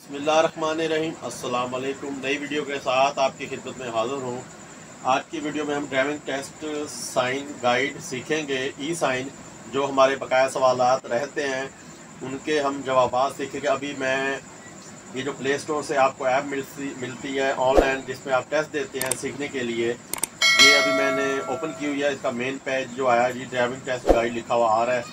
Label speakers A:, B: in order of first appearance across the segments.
A: बिस्मिल्लाहिर्रहमानिर्रहीम। अस्सलाम वालेकुम। नई वीडियो के साथ आपकी खिदमत में हाज़िर हूँ। आज की वीडियो में हम ड्राइविंग टेस्ट साइन गाइड सीखेंगे। ई साइन जो हमारे बकाया सवालात रहते हैं उनके हम जवाबात सीखेंगे। अभी मैं ये जो प्ले स्टोर से आपको ऐप मिलती है ऑनलाइन जिसमें आप टेस्ट देते हैं सीखने के लिए, ये अभी मैंने ओपन की हुई है। इसका मेन पेज जो आया जी ड्राइविंग टेस्ट गाइड लिखा हुआ आ रहा है।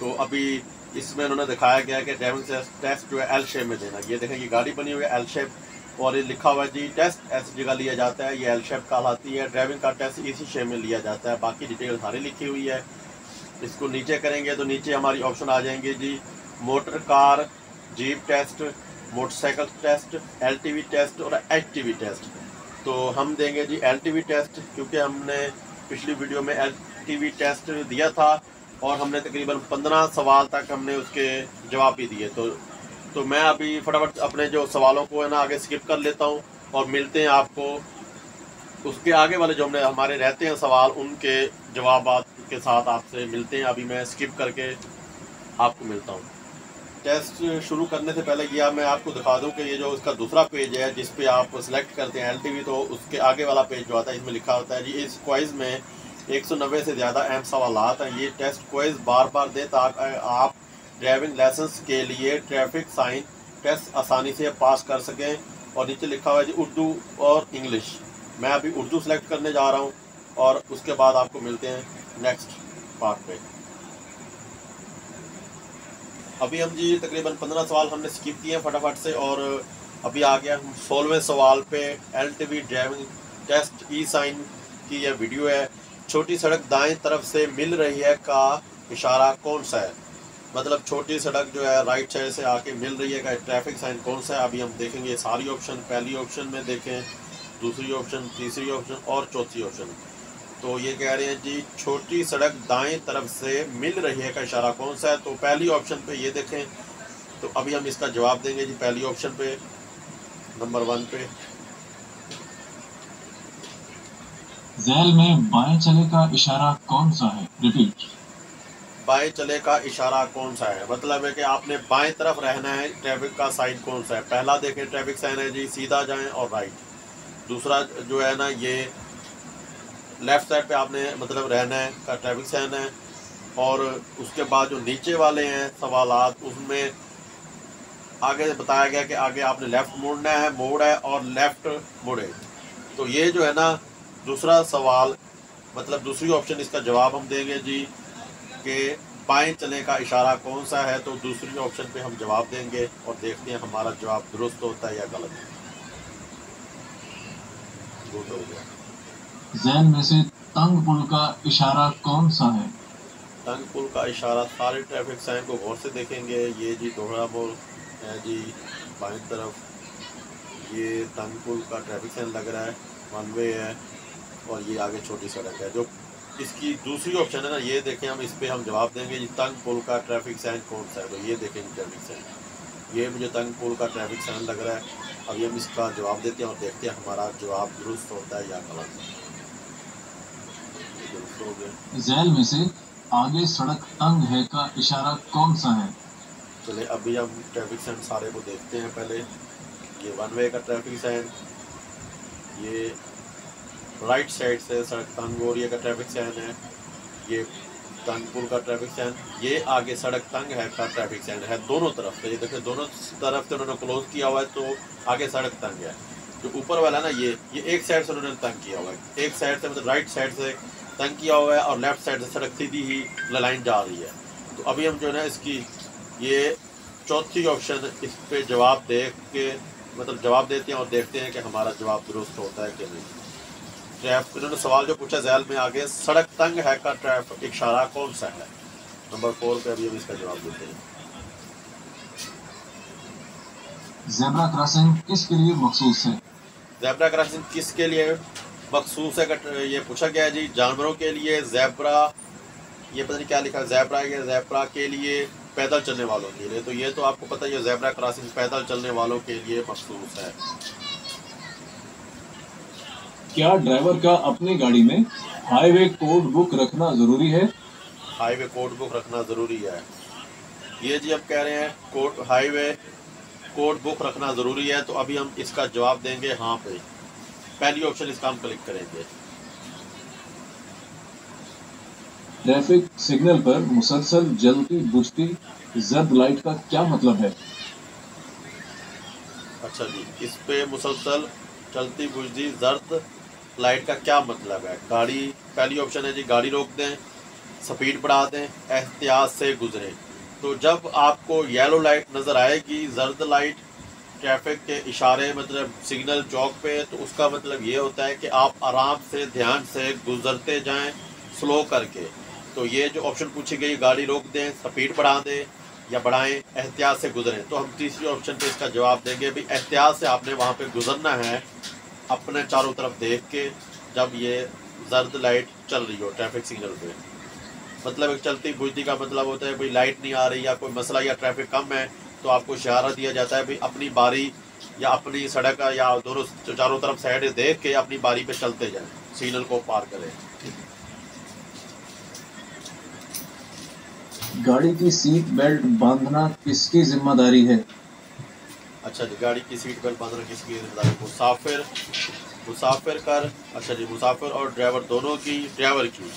A: तो अभी इसमें उन्होंने दिखाया गया कि ड्राइविंग टेस्ट जो है एल शेप में देना। ये देखें, ये गाड़ी बनी हुई है एल शेप और ये लिखा हुआ है जी टेस्ट ऐसी जगह लिया जाता है, ये एल शेप कहलाती है। ड्राइविंग का टेस्ट इसी शेप में लिया जाता है। बाकी डिटेल सारी लिखी हुई है। इसको नीचे करेंगे तो नीचे हमारी ऑप्शन आ जाएंगे जी motor car, jeep test, motorcycle test, LTV test और एचटीवी टेस्ट। तो हम देंगे जी एलटीवी टेस्ट, क्योंकि हमने पिछली वीडियो में एलटीवी टेस्ट दिया था और हमने तकरीबन 15 सवाल तक हमने उसके जवाब भी दिए। तो मैं अभी फटाफट अपने जो सवालों को है ना आगे स्किप कर लेता हूँ और मिलते हैं आपको उसके आगे वाले जो हमने हमारे रहते हैं सवाल, उनके जवाब के साथ आपसे मिलते हैं। अभी मैं स्किप करके आपको मिलता हूँ। टेस्ट शुरू करने से पहले यह मैं आपको दिखा दूं कि ये जो इसका दूसरा पेज है जिस पे आप सिलेक्ट करते हैं एलटीवी, तो उसके आगे वाला पेज जो आता है इसमें लिखा होता है जी इस क्वाइज में 190 से ज़्यादा अहम सवालात हैं। ये टेस्ट क्वाइज बार बार दे ताकि आप ड्राइविंग लाइसेंस के लिए ट्रैफिक साइन टेस्ट आसानी से पास कर सकें। और नीचे लिखा हुआ है जी उर्दू और इंग्लिश। मैं अभी उर्दू सेलेक्ट करने जा रहा हूँ और उसके बाद आपको मिलते हैं नेक्स्ट पार्ट पे। अभी हम जी तकरीबन 15 सवाल हमने स्किप किए हैं फटाफट से और अभी आ गया हम 16वें सवाल पे। एलटीवी ड्राइविंग टेस्ट ई साइन की यह वीडियो है। छोटी सड़क दाएं तरफ से मिल रही है का इशारा कौन सा है? मतलब छोटी सड़क जो है राइट साइड से आके मिल रही है का ट्रैफिक साइन कौन सा है? अभी हम देखेंगे सारी ऑप्शन। पहली ऑप्शन में देखें, दूसरी ऑप्शन, तीसरी ऑप्शन और चौथी ऑप्शन। तो ये कह रहे हैं जी छोटी सड़क दाएं तरफ से मिल रही है का इशारा कौन सा है? तो पहली ऑप्शन पे ये देखें। तो अभी हम इसका जवाब देंगे जी पहली ऑप्शन पे, नंबर 1 पे।
B: ज़ैल में बाएं चले का इशारा कौन सा है? रिपीट।
A: बाएं चले का इशारा कौन सा है मतलब है कि आपने बाएं तरफ रहना है। ट्रैफिक का साइन कौन सा है? पहला देखें ट्रैफिक साइन है जी सीधा जाएं और राइट। दूसरा जो है ना ये लेफ्ट साइड पे आपने मतलब रहना है का ट्रैफिक साइन है। और उसके बाद जो नीचे वाले हैं सवालात उसमें आगे बताया गया कि आगे आपने लेफ़्ट मुड़ना है, मोड़ है और लेफ़्ट मुड़े। तो ये जो है ना दूसरा सवाल मतलब दूसरी ऑप्शन इसका जवाब हम देंगे जी कि बाएं चले का इशारा कौन सा है। तो दूसरी ऑप्शन पे हम जवाब देंगे और देखते हैं हमारा जवाब दुरुस्त होता है या गलत। गुड हो गया।
B: ज़ैल में से तंग पुल का इशारा कौन सा है?
A: तंग पुल का इशारा सारे ट्रैफिक साइन को गौर से देखेंगे। ये जी दोहरा मोड़ है जी बाएं तरफ, ये तंग पुल का ट्रैफिक साइन लग रहा है, 1 वे है और ये आगे छोटी सड़क है। जो इसकी दूसरी ऑप्शन है ना ये देखें, हम इस पे हम जवाब देंगे जी तंग पुल का ट्रैफिक साइन कौन सा है? तो ये देखें ट्रैफिक साइन, ये मुझे तंग पुल का ट्रैफिक साइन लग रहा है। अभी हम इसका जवाब देते हैं और देखते हैं हमारा जवाब दुरुस्त होता है या गलत। दुरुस्त हो गया।
B: ज़ैल में से आगे सड़क तंग है का इशारा कौन सा है?
A: चले अभी हम ट्रैफिक साइन सारे को देखते हैं। पहले ये 1 वे का ट्रैफिक साइन, ये राइट साइड से सड़क तंग हो रही है का ट्रैफिक साइन है, ये तंग पुल का ट्रैफिक साइन, ये आगे सड़क तंग है का ट्रैफिक साइन है दोनों तरफ से। ये देखिए दोनों तरफ से उन्होंने क्लोज किया हुआ है तो आगे सड़क तंग है। जो ऊपर वाला ना ये एक साइड से उन्होंने तंग किया हुआ है, एक साइड से मतलब राइट साइड से तंग किया हुआ है और लेफ्ट साइड से सड़क सीधी ही लाइन जा रही है। तो अभी हम जो है ना इसकी ये चौथी ऑप्शन इस पे जवाब देख के मतलब जवाब देते हैं और देखते हैं कि हमारा जवाब दुरुस्त होता है कि नहीं। इन्होंने सवाल जो पूछा ज़ैल में आगे सड़क तंग है का ट्रैफिक इशारा कौन सा है? नंबर 4 पे अभी हम इसका जवाब देते हैं।
B: ज़ेब्रा क्रॉसिंग किसके लिए मखसूस है?
A: ज़ेब्रा क्रॉसिंग किसके लिए मखसूस है? ये पूछा गया है जी जानवरों के लिए। ज़ेब्रा ये पता नहीं क्या लिखा है, ज़ेब्रा ये ज़ेब्रा के लिए पैदल चलने वालों के लिए। तो ये तो आपको पता है ज़ेब्रा क्रॉसिंग पैदल चलने वालों के लिए मखसूस है।
B: क्या ड्राइवर का अपनी गाड़ी में हाईवे कोड बुक रखना जरूरी है?
A: हाईवे कोड बुक रखना ज़रूरी है। ये जी अब कह रहे हैं कोड हाईवे कोड बुक रखना ज़रूरी है? तो अभी हम इसका जवाब देंगे हाँ पे। पहली ऑप्शन इसका हम क्लिक करेंगे।
B: ट्रैफिक सिग्नल पर मुसलसल जलती बुझती जर्द लाइट का क्या मतलब है?
A: अच्छा जी, इस पे मुसलसल चलती बुझती जर्द लाइट का क्या मतलब है? गाड़ी, पहली ऑप्शन है जी, गाड़ी रोक दें, स्पीड बढ़ा दें, एहतियात से गुजरें। तो जब आपको येलो लाइट नज़र आएगी, जर्द लाइट, ट्रैफिक के इशारे मतलब सिग्नल चौक पे, तो उसका मतलब ये होता है कि आप आराम से ध्यान से गुजरते जाएं, स्लो करके। तो ये जो ऑप्शन पूछी गई, गाड़ी रोक दें, स्पीड बढ़ा दें या बढ़ाएं, एहतियात से गुजरें, तो हम तीसरी ऑप्शन पे इसका जवाब देंगे भी एहतियात से आपने वहाँ पे गुजरना है, अपने चारों तरफ देख के, जब ये जर्द लाइट चल रही हो ट्रैफिक सिग्नल पे। मतलब एक चलती बुझती का मतलब होता है कोई लाइट नहीं आ रही या कोई मसला या ट्रैफिक कम है, तो आपको इशारा दिया जाता है भाई अपनी बारी या अपनी सड़क या दोनों चारों तरफ साइड देख के अपनी बारी पे चलते जाएं, सिग्नल को पार करें।
B: गाड़ी की सीट बेल्ट बांधना किसकी जिम्मेदारी है?
A: अच्छा जी, गाड़ी की सीट बेल्ट बांधना किसकी जिम्मेदारी? मुसाफिर कर, अच्छा जी, मुसाफिर और ड्राइवर दोनों की, ड्राइवर की।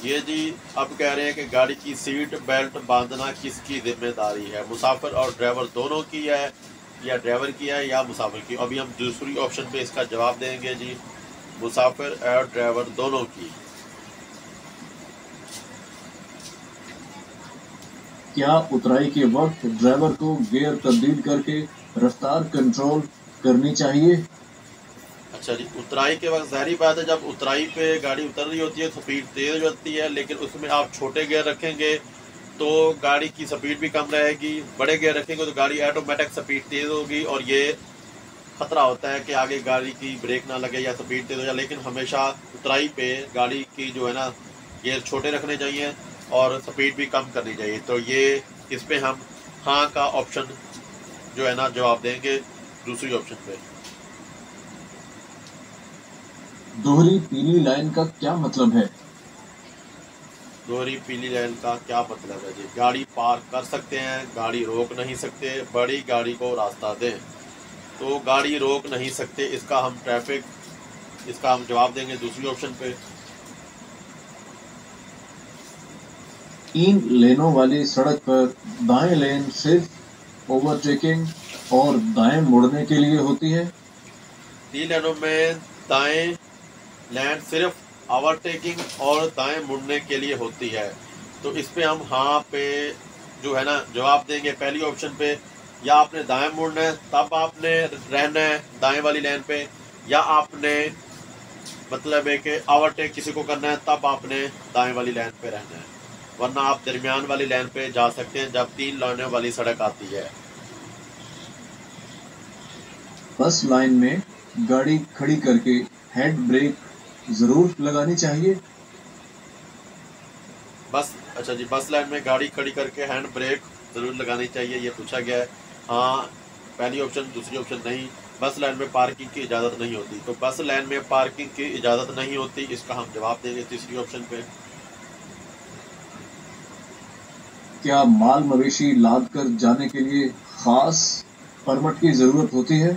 A: ये जी अब कह रहे हैं कि गाड़ी की सीट बेल्ट बांधना किसकी जिम्मेदारी है? मुसाफिर और ड्राइवर दोनों की है, या ड्राइवर की है या मुसाफिर की? अभी हम दूसरी ऑप्शन पे इसका जवाब देंगे जी, मुसाफिर और ड्राइवर दोनों की।
B: क्या उतराई के वक्त ड्राइवर को गियर तब्दील करके रफ्तार कंट्रोल करनी चाहिए?
A: अच्छा जी, उतराई के वक्त ज़ाहिर बात है, जब उतराई पे गाड़ी उतर रही होती है स्पीड तेज़ हो जाती है, लेकिन उसमें आप छोटे गियर रखेंगे तो गाड़ी की स्पीड भी कम रहेगी, बड़े गियर रखेंगे तो गाड़ी ऑटोमेटिक स्पीड तेज़ होगी, और ये खतरा होता है कि आगे गाड़ी की ब्रेक ना लगे या स्पीड तेज़ हो जाए। लेकिन हमेशा उतराई पे गाड़ी की जो है ना, गियर छोटे रखने चाहिए और स्पीड भी कम करनी चाहिए। तो ये इस पे हम हाँ का ऑप्शन जो है ना जवाब देंगे दूसरी ऑप्शन पे।
B: दोहरी पीली लाइन का क्या मतलब है?
A: दोहरी पीली लाइन का क्या मतलब है जी? गाड़ी पार्क कर सकते हैं, गाड़ी रोक नहीं सकते, बड़ी गाड़ी को रास्ता दें। तो गाड़ी रोक नहीं सकते, इसका हम जवाब देंगे दूसरी ऑप्शन पे।
B: 3 लेनों वाली सड़क पर दाएं लेन सिर्फ ओवरटेकिंग और दाएं मुड़ने के लिए होती है।
A: 3 लेनों में दाएं लेन सिर्फ ओवरटेकिंग और दाएं मुड़ने के लिए होती है। तो इस पे हम हाँ पे जो है ना जवाब देंगे पहली ऑप्शन पे। या आपने दाएं मुड़ना है तब आपने रहना है दाएं वाली लाइन पे, या आपने मतलब है कि ओवरटेक किसी को करना है तब आपने दाएं वाली लाइन पे रहना है, वरना आप दरमियान वाली लाइन पे जा सकते हैं जब 3 लाइनों वाली सड़क आती है।
B: बस लाइन में गाड़ी खड़ी करके हैंड ब्रेक जरूर लगानी चाहिए।
A: बस, अच्छा जी, बस लाइन में गाड़ी खड़ी करके हैंड ब्रेक ज़रूर लगानी चाहिए, ये पूछा गया है। हाँ पहली ऑप्शन, दूसरी ऑप्शन नहीं। बस लाइन में पार्किंग की इजाज़त नहीं होती, तो बस लाइन में पार्किंग की इजाज़त नहीं होती, इसका हम जवाब देंगे तीसरी ऑप्शन पे।
B: क्या माल मवेशी लाद कर जाने के लिए खास परमिट की जरूरत होती है?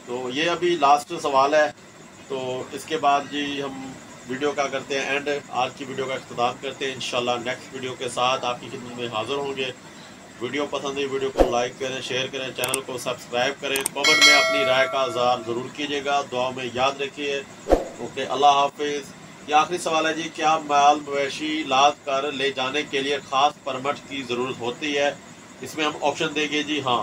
A: तो ये अभी लास्ट सवाल है, तो इसके बाद जी हम वीडियो क्या करते हैं एंड, आज की वीडियो का इख्तिताम करते हैं। इंशाल्लाह नेक्स्ट वीडियो के साथ आपकी खिदमत में हाज़िर होंगे। वीडियो पसंद है वीडियो को लाइक करें, शेयर करें, चैनल को सब्सक्राइब करें, कमेंट में अपनी राय का इज़हार ज़रूर कीजिएगा, दुआ में याद रखिए। ओके, अल्लाह हाफिज़। ये आखिरी सवाल है जी, क्या माल मवेशी लाद कर ले जाने के लिए ख़ास परमिट की ज़रूरत होती है? इसमें हम ऑप्शन देंगे जी हाँ।